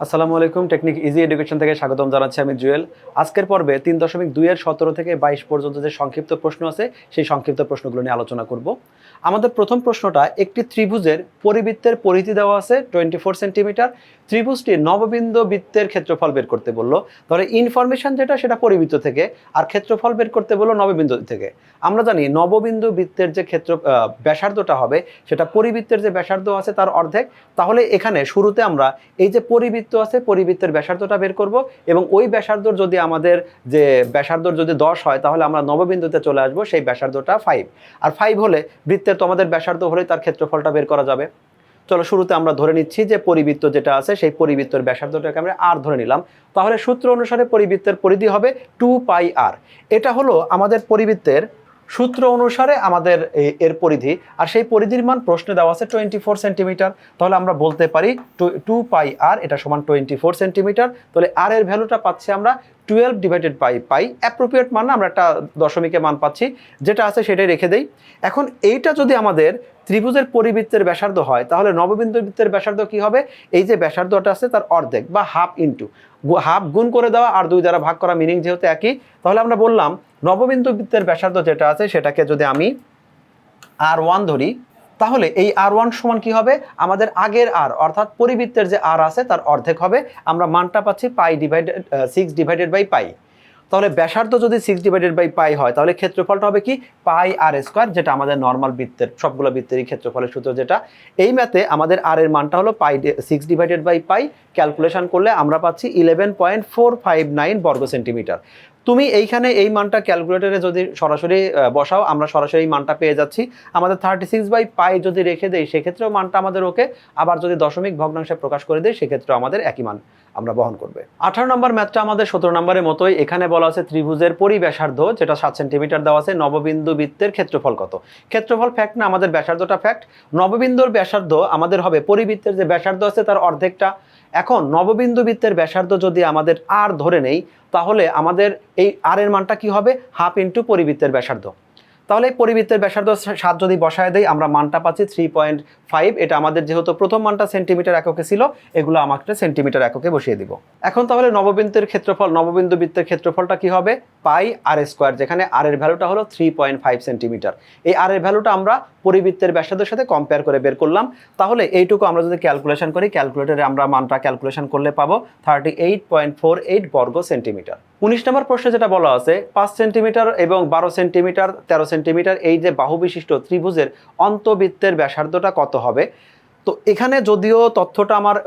আসসালামু আলাইকুম, technique easy education থেকে স্বাগতম জানাচ্ছি আমি জুয়েল। আজকের পর্বে 3.2 এর 17 থেকে 22 পর্যন্ত যে সংক্ষিপ্ত প্রশ্ন আছে সেই সংক্ষিপ্ত প্রশ্নগুলো নিয়ে আলোচনা করব। আমাদের প্রথম প্রশ্নটা, একটি ত্রিভুজের পরিবৃত্তের পরিধি দেওয়া আছে 24 সেন্টিমিটার, ত্রিভুজটির নববিন্দু বৃত্তের ক্ষেত্রফল বের করতে বললো। তাহলে ইনফরমেশন যেটা সেটা পরিবৃত্ত থেকে, আর ক্ষেত্রফল বের করতে বললো নববিন্দু থেকে। আমরা জানি নববিন্দু বৃত্তের যে ব্যাসার্ধটা হবে সেটা পরিবৃত্তের যে ব্যাসার্ধ আছে তার অর্ধেক। তাহলে এখানে শুরুতে আমরা এই যে পরিবৃত্ত আছে পরিবৃত্তের ব্যাসার্ধটা বের করব, এবং ওই ব্যাসার্ধর যদি আমাদের যে ব্যাসার্ধর যদি 10 হয় তাহলে আমরা নববিন্দুতে চলে আসবো, সেই ব্যাসার্ধটা 5। আর 5 হলে বৃত্তের তো আমাদের ব্যাসার্ধ হলেই তার ক্ষেত্রফলটা বের করা যাবে। চলো শুরুতে আমরা ধরে নিচ্ছি যে পরিবৃত্ত যেটা আছে সেই পরিবৃত্তের ব্যাসার্ধটাকে আমরা আর ধরে নিলাম। তাহলে সূত্র অনুসারে পরিবৃত্তের পরিধি হবে 2πr। এটা হলো আমাদের পরিবৃত্তের সূত্র অনুসারে আমাদের এর পরিধি, আর সেই পরিধির মান প্রশ্নে দেওয়া আছে 24 সেন্টিমিটার। তাহলে আমরা বলতে পারি 2πr এটা সমান 24 সেন্টিমিটার। তাহলে আর এর ভ্যালুটা পাচ্ছি আমরা 12/π। অ্যাপ্রোপ্রিয়েট মান, আমরা একটা দশমিকের মান পাচ্ছি, যেটা আছে সেটাই রেখে দেই। এখন এইটা যদি আমাদের ত্রিভুজের পরিবৃত্তের ব্যাসার্ধ হয় তাহলে নববিন্দু বৃত্তের ব্যাসার্ধ কি হবে? এই যে ব্যাসার্ধটা আছে তার অর্ধেক বা হাফ গুণ করে দেওয়া আর 2 দ্বারা ভাগ করা, মিনিং যেহেতু একই। তাহলে আমরা বললাম নববিন্দু বৃত্তের ব্যাসার্ধ যেটা আছে সেটাকে যদি আমি r1 ধরি, তাহলে এই r1 সমান কি হবে? আমাদের আগের r অর্থাৎ পরিবৃত্তের যে r আছে তার অর্ধেক হবে। আমরা মানটা পাচ্ছি 6/π। তাহলে ব্যাসার্ধ যদি 6/π হয় তাহলে ক্ষেত্রফলটা হবে কি? πr², যেটা আমাদের নর্মাল বৃত্তের সবগুলো বৃত্তেরই ক্ষেত্রফলের সূত্র যেটা। এই ম্যাথে আমাদের r এর মানটা হলো 6/π। ক্যালকুলেশন করলে আমরা পাচ্ছি 11.459 বর্গ সেন্টিমিটার। তুমি এইখানে এই মানটা ক্যালকুলেটরে যদি সরাসরি বসাও, আমরা সরাসরি এই মানটা পেয়ে যাচ্ছি। আমাদের 36/π যদি রেখে দেই সেক্ষেত্রেও মানটা আমাদের ওকে। আবার যদি দশমিক ভগ্নাংশে প্রকাশ করে দেই সেক্ষেত্রেও আমাদের একই মান আমরা বহন করবে। 18 নম্বর ম্যাথটা আমাদের 17 নম্বরের মতোই। এখানে বলা আছে ত্রিভুজের পরিব্যাসার্ধ যেটা 7 সেন্টিমিটার দেওয়া আছে, নববিন্দু বৃত্তের ক্ষেত্রফল কত? ক্ষেত্রফল ফ্যাক্ট না, আমাদের ব্যাসার্ধটা ফ্যাক্ট। নববিন্দুর ব্যাসার্ধ আমাদের হবে পরিবৃত্তের যে ব্যাসার্ধ আছে তার অর্ধেকটা। এখন নববিন্দু বৃত্তের ব্যাসার্ধ যদি আমাদের আর ধরে নেই তাহলে আমাদের এই আর এর মানটা কি হবে? হাফ ইন্টু পরিবৃত্তের ব্যাসার্ধ। তাহলে পরিবৃত্তের ব্যাসার্ধ 7 যদি বসায় দেই আমরা মানটা পাচ্ছি 3.5। এটা আমাদের যেহেতু প্রথম মানটা সেন্টিমিটার এককে ছিল, এগুলো আমাকে সেন্টিমিটার এককে বসিয়ে দিব। এখন তাহলে নববিন্দু বৃত্তের ক্ষেত্রফলটা কি হবে? πr², যেখানে আর এর ভ্যালুটা হলো 3.5 সেন্টিমিটার। এই আর এর ভ্যালুটা আমরা পরিবৃত্তের ব্যাসার্ধের সাথে কম্পেয়ার করে বের করলাম। তাহলে এইটুকু আমরা যদি ক্যালকুলেশন করি, ক্যালকুলেটরে আমরা মানটা ক্যালকুলেশন করলে পাবো 38.48 বর্গ সেন্টিমিটার। 19 নম্বর প্রশ্নে যেটা বলা আছে 5 সেন্টিমিটার এবং 12 সেন্টিমিটার 13 সেন্টিমিটার এই যে বাহু বিশিষ্ট ত্রিভুজের অন্তবৃত্তের ব্যাসার্ধটা কত হবে? তো এখানে যদিও তথ্যটা আমার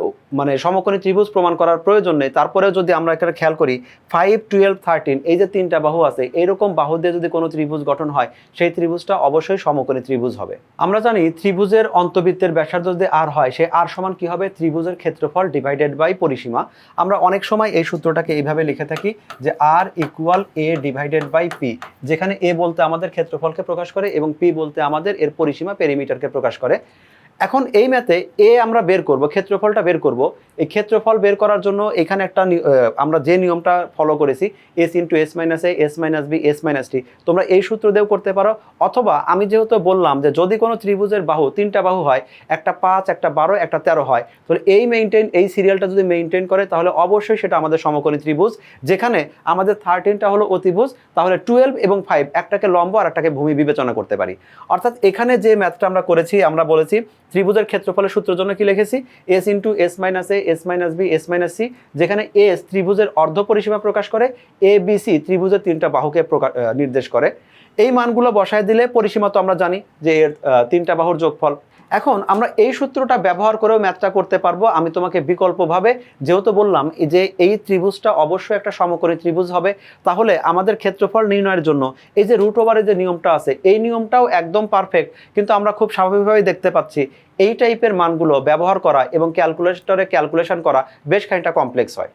সমকোণী ত্রিভুজ প্রমাণ করার প্রয়োজন নেই, তারপরেও যদি আমরা এখানে খেয়াল করি 5, 12, 13 এই যে 3টা বাহু আছে, এইরকম বাহু দিয়ে যদি কোনো ত্রিভুজ গঠন হয় সেই ত্রিভুজটা অবশ্যই সমকোণী ত্রিভুজ হবে। আমরা জানি ত্রিভুজের অন্তবৃত্তের ব্যাসার্ধ যদি আর হয়, সে আর সমান কি হবে? ত্রিভুজের ক্ষেত্রফল ডিভাইডেড বাই পরিসীমা। আমরা অনেক সময় এই সূত্রটাকে এইভাবে লিখে থাকি যে R equal A divided by P, যেখানে এ বলতে আমাদের ক্ষেত্রফলকে প্রকাশ করে এবং পি বলতে আমাদের এর পরিসীমা পেরিমিটারকে প্রকাশ করে। এখন এই ম্যাথে এ আমরা বের করব, ক্ষেত্রফলটা বের করব। এই ক্ষেত্রফল বের করার জন্য এখানে একটা আমরা যে নিয়মটা ফলো করেছি, S into S minus A, S minus B, S minus T, তোমরা এই সূত্র দিয়েও করতে পারো। অথবা আমি যেহেতু বললাম যে যদি কোনো ত্রিভুজের বাহু 3টা বাহু হয়, একটা 5, একটা 12, একটা 13 হয়, তাহলে এই সিরিয়ালটা যদি মেইনটেইন করে তাহলে অবশ্যই সেটা আমাদের সমকোণী ত্রিভুজ। যেখানে আমাদের 13টা হলো অতিভুজ, তাহলে 12 এবং 5 একটাকে লম্ব আর একটাকে ভূমি বিবেচনা করতে পারি। অর্থাৎ এখানে যে ম্যাথটা আমরা করেছি, আমরা বলেছি ত্রিভুজের ক্ষেত্রফলের সূত্রের জন্য কি লিখেছি? S into S minus A, S minus B, S minus C, যেখানে এস ত্রিভুজের অর্ধ পরিসীমা প্রকাশ করে, এ বি সি ত্রিভুজের 3টা বাহুকে নির্দেশ করে। এই মানগুলো বসায় দিলে পরিসীমা তো আমরা জানি যে এর 3টা বাহুর যোগফল। এখন আমরা এই সূত্রটা ব্যবহার করেও ম্যাথটা করতে পারবো। আমি তোমাকে বিকল্পভাবে যেহেতু বললাম যে এই ত্রিভুজটা অবশ্যই একটা সমকোণী ত্রিভুজ হবে, তাহলে আমাদের ক্ষেত্রফল নির্ণয়ের জন্য এই যে রুট ওভারের যে নিয়মটা আছে এই নিয়মটাও একদম পারফেক্ট, কিন্তু আমরা খুব স্বাভাবিকভাবেই দেখতে পাচ্ছি এই টাইপের মানগুলো ব্যবহার করা এবং ক্যালকুলেটরে ক্যালকুলেশন করা বেশ খানিকটা কমপ্লেক্স হয়।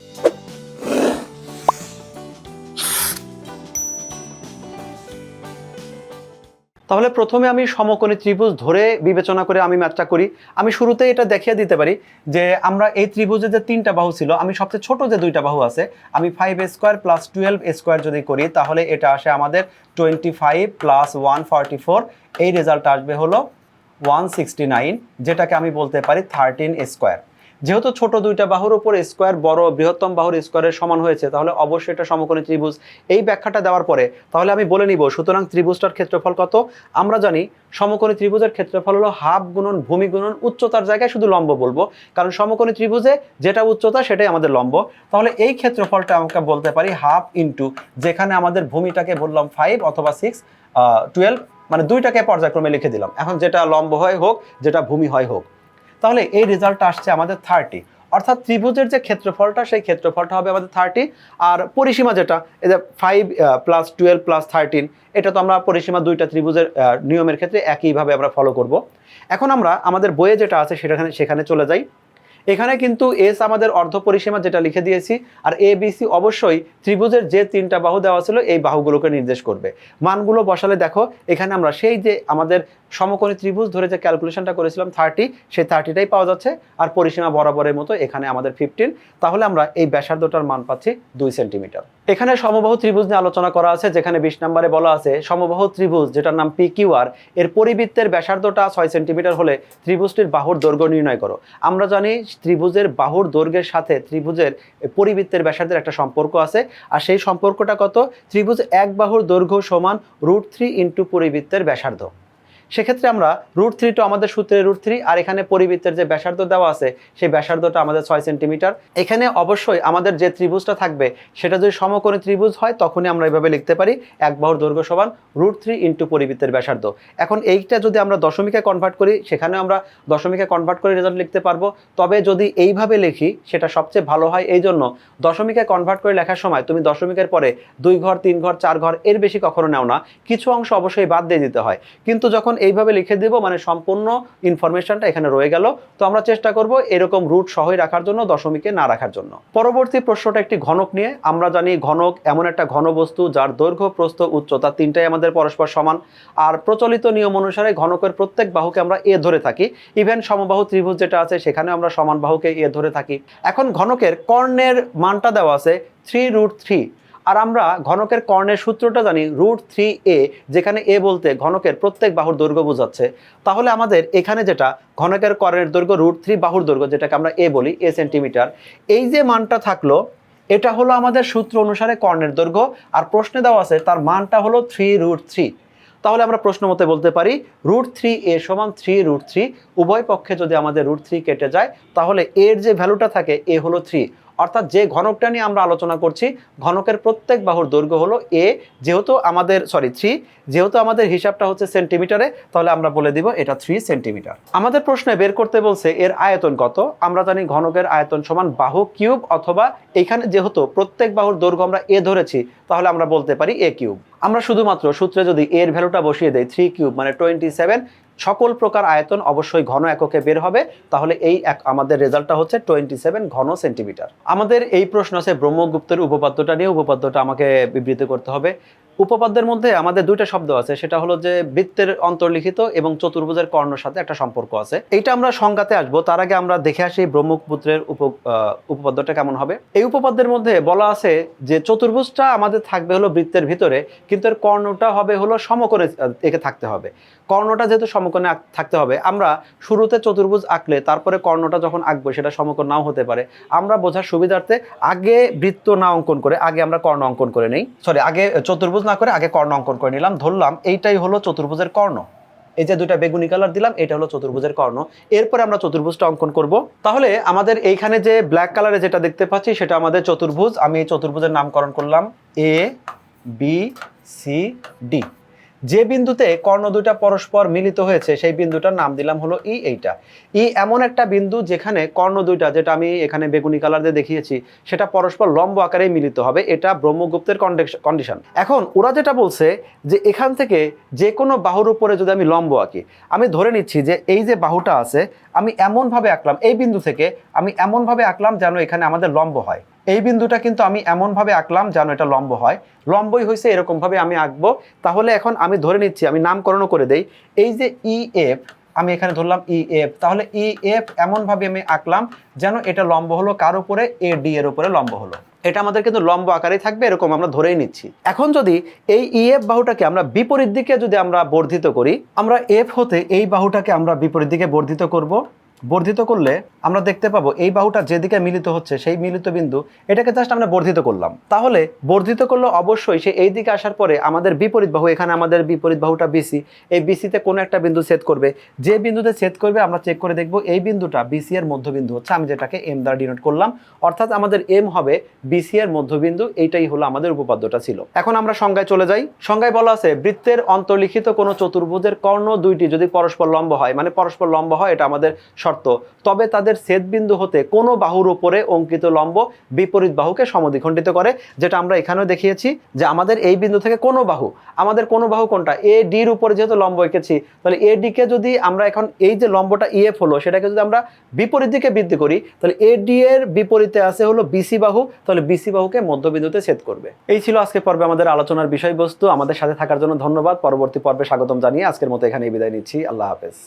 তাহলে প্রথমে আমি সমকোণী ত্রিভুজ ধরে বিবেচনা করে আমি ম্যাথটা করি। আমি শুরুতে এটা দেখিয়ে দিতে পারি যে আমরা এই ত্রিভুজে যে 3টা বাহু ছিল, আমি সবচেয়ে ছোট যে 2টা বাহু আছে, আমি 5a² প্লাস 12a² যদি করি তাহলে এটা আসে আমাদের 25 প্লাস 144, এই রেজাল্ট আসবে হলো 169, যেটাকে আমি বলতে পারি 13a²। যেহেতু ছোট দুইটা বাহুর উপর স্কোয়ার বড় বৃহত্তম বাহুর স্কোয়ারের সমান হয়েছে, তাহলে অবশ্যই এটা সমকোণী ত্রিভুজ। এই ব্যাখ্যাটা দেওয়ার পরে তাহলে আমি বলে নিব, সুতরাং ত্রিভুজটার ক্ষেত্রফল কত? আমরা জানি সমকোণী ত্রিভুজের ক্ষেত্রফল হলো হাফ গুণন ভূমি গুণন উচ্চতার জায়গায় শুধু লম্ব বলবো, কারণ সমকোণী ত্রিভুজে যেটা উচ্চতা সেটাই আমাদের লম্ব। তাহলে এই ক্ষেত্রফলটা আমরা বলতে পারি হাফ ইন্টু, যেখানে আমাদের ভূমিটাকে বললাম 5 অথবা 6 12, মানে দুইটাকে পর্যায়ক্রমে লিখে দিলাম। এখন যেটা লম্ব হয় হোক, যেটা ভূমি হয় হোক, তাহলে এই রেজাল্টটা আসছে আমাদের 30। অর্থাৎ ত্রিভুজের যে ক্ষেত্রফলটা সেই ক্ষেত্রফলটা হবে আমাদের 30। আর পরিসীমা যেটা, এই যে 5 + 12 + 13, এটা তো আমরা পরিসীমা দুইটা ত্রিভুজের নিয়মের ক্ষেত্রে একইভাবে আমরা ফলো করব। এখন আমরা আমাদের বইয়ে যেটা আছে সেখানে চলে যাই। এখানে কিন্তু এস আমাদের অর্ধ পরিসীমা যেটা লিখে দিয়েছি, আর এ বি সি অবশ্যই ত্রিভুজের যে তিনটা বাহু দেওয়া ছিল এই বাহুগুলোকে নির্দেশ করবে। মানগুলো বসালে দেখো এখানে আমরা সেই যে আমাদের সমকোণী ত্রিভুজ ধরে যে ক্যালকুলেশনটা করেছিলাম 30, সেই 30টাই পাওয়া যাচ্ছে। আর পরিসীমা বরাবরের মতো এখানে আমাদের 15। তাহলে আমরা এই ব্যাসার্ধটার মান পাচ্ছি 2 সেন্টিমিটার। এখানে সমবাহু ত্রিভুজ নিয়ে আলোচনা করা আছে, যেখানে 20 নম্বরে বলা আছে সমবাহু ত্রিভুজ যেটার নাম PQR, এর পরিবৃত্তের ব্যাসার্ধটা 6 সেন্টিমিটার হলে ত্রিভুজটির বাহুর দৈর্ঘ্য নির্ণয় করো। আমরা জানি ত্রিভুজের বাহুর দৈর্ঘ্যের সাথে ত্রিভুজের পরিবৃত্তের ব্যাসার্ধের একটা সম্পর্ক আছে, আর সেই সম্পর্কটা কত? ত্রিভুজ এক বাহুর দৈর্ঘ্য সমান √3 ইন্টু পরিবৃত্তের ব্যাসার্ধ। সেক্ষেত্রে আমরা √3 টা আমাদের সূত্রে √3, আর এখানে পরিবৃত্তের যে ব্যাসার্ধ দেওয়া আছে সেই ব্যাসার্ধটা আমাদের 6 সেন্টিমিটার। এখানে অবশ্যই আমাদের যে ত্রিভুজটা থাকবে সেটা যদি সমকোণী ত্রিভুজ হয় তখনই আমরা এইভাবে লিখতে পারি, এক বাহুর দৈর্ঘ্য সমান √3 ইন্টু পরিবৃত্তের ব্যাসার্ধ। এখন এইটা যদি আমরা দশমিকে কনভার্ট করি, সেখানে আমরা দশমিকে কনভার্ট করে রেজাল্ট লিখতে পারবো। তবে যদি এইভাবে লিখি সেটা সবচেয়ে ভালো হয়। এই জন্য দশমিকে কনভার্ট করে লেখার সময় তুমি দশমিকের পরে 2 ঘর 3 ঘর 4 ঘর এর বেশি কখনো নাও না, কিছু অংশ অবশ্যই বাদ দিয়ে দিতে হয়। কিন্তু যখন এইভাবে লিখে দেব মানে সম্পূর্ণ ইনফরমেশনটা এখানে রয়ে গেল। তো আমরা চেষ্টা করব এরকম রুট সহই রাখার জন্য, দশমিকে না রাখার জন্য। পরবর্তী প্রশ্নটা একটি ঘনক নিয়ে। আমরা জানি ঘনক এমন একটা ঘনবস্তু যার দৈর্ঘ্য প্রস্থ উচ্চতা তিনটাই আমাদের পরস্পর সমান। আর প্রচলিত নিয়ম অনুসারে ঘনকের প্রত্যেক বাহুকে আমরা এ ধরে থাকি। ইভেন সমবাহু ত্রিভুজ যেটা আছে সেখানে আমরা সমান বাহুকে এ ধরে থাকি। এখন ঘনকের কর্ণের মানটা দেওয়া আছে 3√3, আর আমরা ঘনকের কর্ণের সূত্রটা জানি √3a, যেখানে এ বলতে ঘনকের প্রত্যেক বাহুর দৈর্ঘ্য বোঝাচ্ছে। তাহলে আমাদের এখানে যেটা ঘনকের কর্ণের দৈর্ঘ্য √3 বাহুর দৈর্ঘ্য, যেটাকে আমরা এ বলি, এ সেন্টিমিটার, এই যে মানটা থাকলো এটা হলো আমাদের সূত্র অনুসারে কর্ণের দৈর্ঘ্য। আর প্রশ্নে দেওয়া আছে তার মানটা হলো 3√3। তাহলে আমরা প্রশ্ন মতে বলতে পারি √3a সমান 3√3। উভয় পক্ষে যদি আমাদের √3 কেটে যায় তাহলে এর যে ভ্যালুটা থাকে এ হলো 3। অর্থাৎ যে ঘনকটা নিয়ে আমরা আলোচনা করছি ঘনকের প্রত্যেক বাহুর দৈর্ঘ্য হলো এ, যেহেতু আমাদের 3, যেহেতু আমাদের হিসাবটা হচ্ছে সেন্টিমিটারে, তাহলে আমরা বলে দিব এটা 3 সেন্টিমিটার। আমাদের প্রশ্নে বের করতে বলছে এর আয়তন কত। আমরা জানি ঘনকের আয়তন সমান বাহু কিউব, অথবা এখানে যেহেতু প্রত্যেক বাহুর দৈর্ঘ্য আমরা এ ধরেছি তাহলে আমরা বলতে পারি a কিউব। আমরা শুধুমাত্র সূত্রে যদি এর ভ্যালুটা বসিয়ে দেই 3 কিউব মানে 27, সকল প্রকার আয়তন অবশ্যই ঘন এককে বের হবে। তাহলে এই আমাদের রেজাল্টটা হচ্ছে 27 ঘন সেন্টিমিটার। আমাদের এই প্রশ্ন আছে ব্রহ্মগুপ্তের উপপাদ্যটা নিয়ে। উপপাদ্যটা আমাকে বিবৃত করতে হবে। উপপাদ্যের মধ্যে আমাদের দুইটা শব্দ আছে, সেটা হলো যে বৃত্তের অন্তর্লিখিত এবং চতুর্ভুজের কর্ণের সাথে একটা সম্পর্ক আছে। এইটা আমরা সংজ্ঞাতে আসবো, তার আগে আমরা দেখে আসি ব্রহ্মপুত্রের উপপাদ্যটা কেমন হবে। এই উপপাদ্যের মধ্যে বলা আছে যে চতুর্ভুজটা আমাদের থাকবে হলো বৃত্তের ভিতরে, কিন্তু এর কর্ণটা হবে হলো সমকোণে একে থাকতে হবে। কর্ণটা যেহেতু সমকোণে থাকতে হবে, আমরা শুরুতে চতুর্ভুজ আঁকলে তারপরে কর্ণটা যখন আঁকবো সেটা সমকোণ নাও হতে পারে। আমরা বোঝার সুবিধার্থে আগে বৃত্ত না অঙ্কন করে আগে আমরা কর্ণ অঙ্কন করে নেই, আগে চতুর্ভুজ না করে আগে কর্ণ অঙ্কন করে নিলাম। ধরলাম এইটাই হলো চতুর্ভুজের কর্ণ, এই যে দুইটা বেগুনি কালার দিলাম এটা হলো চতুর্ভুজের কর্ণ। এরপরে আমরা চতুর্ভুজটা অঙ্কন করব। তাহলে আমাদের এইখানে যে ব্ল্যাক কালারে যেটা দেখতে পাচ্ছি সেটা আমাদের চতুর্ভুজ। আমি এই চতুর্ভুজের নামকরণ করলাম A B C D। যে বিন্দুতে কর্ণ দুইটা পরস্পর মিলিত হয়েছে সেই বিন্দুটার নাম দিলাম হলো ই। এইটা ই এমন একটা বিন্দু যেখানে কর্ণ দুইটা, যেটা আমি এখানে বেগুনি কালার দিয়ে দেখিয়েছি, সেটা পরস্পর লম্ব আকারে মিলিত হবে। এটা ব্রহ্মগুপ্তের কন্ডিশন। এখন ওরা যেটা বলছে যে এখান থেকে যে কোনো বাহুর উপরে যদি আমি লম্ব আঁকি, আমি ধরে নিচ্ছি যে এই যে বাহুটা আছে আমি এমনভাবে আঁকলাম, এই বিন্দু থেকে আমি এমনভাবে আঁকলাম যেন এখানে আমাদের লম্ব হয়। এই বিন্দুটা কিন্তু আমি এমনভাবে আঁকলাম যেন এটা লম্ব হয়, লম্বই হয়েছে, এরকমভাবে আমি আঁকবো। তাহলে এখন আমি ধরে নিচ্ছি, আমি নামকরণও করে দেই, এই যে EF আমি এখানে ধরলাম EF। তাহলে EF এমনভাবে আমি আঁকলাম যেন এটা লম্ব হলো কার উপরে, AD এর উপরে লম্ব হলো। এটা আমাদের কিন্তু লম্ব আকারেই থাকবে, এরকম আমরা ধরেই নিচ্ছি। এখন যদি এই EF বাহুটাকে আমরা বিপরীত দিকে যদি আমরা বর্ধিত করি, আমরা F হতে এই বাহুটাকে আমরা বিপরীত দিকে বর্ধিত করব। বর্ধিত করলে আমরা দেখতে পাবো এই বাহুটা যেদিকে মিলিত হচ্ছে সেই মিলিত বিন্দু এটাকে জাস্ট আমরা বর্ধিত করলাম। তাহলে বর্ধিত করলে অবশ্যই সে এই দিকে আসার পরে আমাদের বিপরীত বাহু, এখানে আমাদের বিপরীত বাহুটা বিসি, এই বিসিতে কোনো একটা বিন্দু ছেদ করবে। যে বিন্দুতে ছেদ করবে আমরা চেক করে দেখব এই বিন্দুটা বিসি এর মধ্যবিন্দু হচ্ছে, আমি যেটাকে এম দ্বারা ডিনোট করলাম, অর্থাৎ আমাদের এম হবে বিসি এর মধ্যবিন্দু। এইটাই হলো আমাদের উপপাদ্যটা ছিল। এখন আমরা সংজ্ঞায় চলে যাই। সংজ্ঞায় বলা আছে বৃত্তের অন্তর্লিখিত কোনো চতুর্ভুজের কর্ণ দুইটি যদি পরস্পর লম্ব হয়, মানে পরস্পর লম্ব হয় এটা আমাদের শর্ত, তবে তাদের ছেদবিন্দু হতে কোনো বাহুর উপরে অঙ্কিত লম্ব বিপরীত বাহুকে সমদ্বিখণ্ডিত করে। যেটা আমরা এখানেও দেখিয়েছি যে আমাদের এই বিন্দু থেকে কোনো বাহু, আমাদের কোনো বাহু কোনটা, এ ডির উপরে যেহেতু লম্ব এঁকেছি, তাহলে এ ডিকে যদি আমরা এখন এই যে লম্বটা ইএফ হলো সেটাকে যদি আমরা বিপরীত দিকে বৃদ্ধি করি, তাহলে এ ডি এর বিপরীতে আছে হলো বিসি বাহু, তাহলে বিসি বাহুকে মধ্যবিন্দুতে ছেদ করবে। এই ছিল আজকে পর্বে আমাদের আলোচনার বিষয়বস্তু। আমাদের সাথে থাকার জন্য ধন্যবাদ। পরবর্তী পর্বে স্বাগতম জানিয়ে আজকের মতো এখানেই বিদায় নিচ্ছি। আল্লাহ হাফেজ।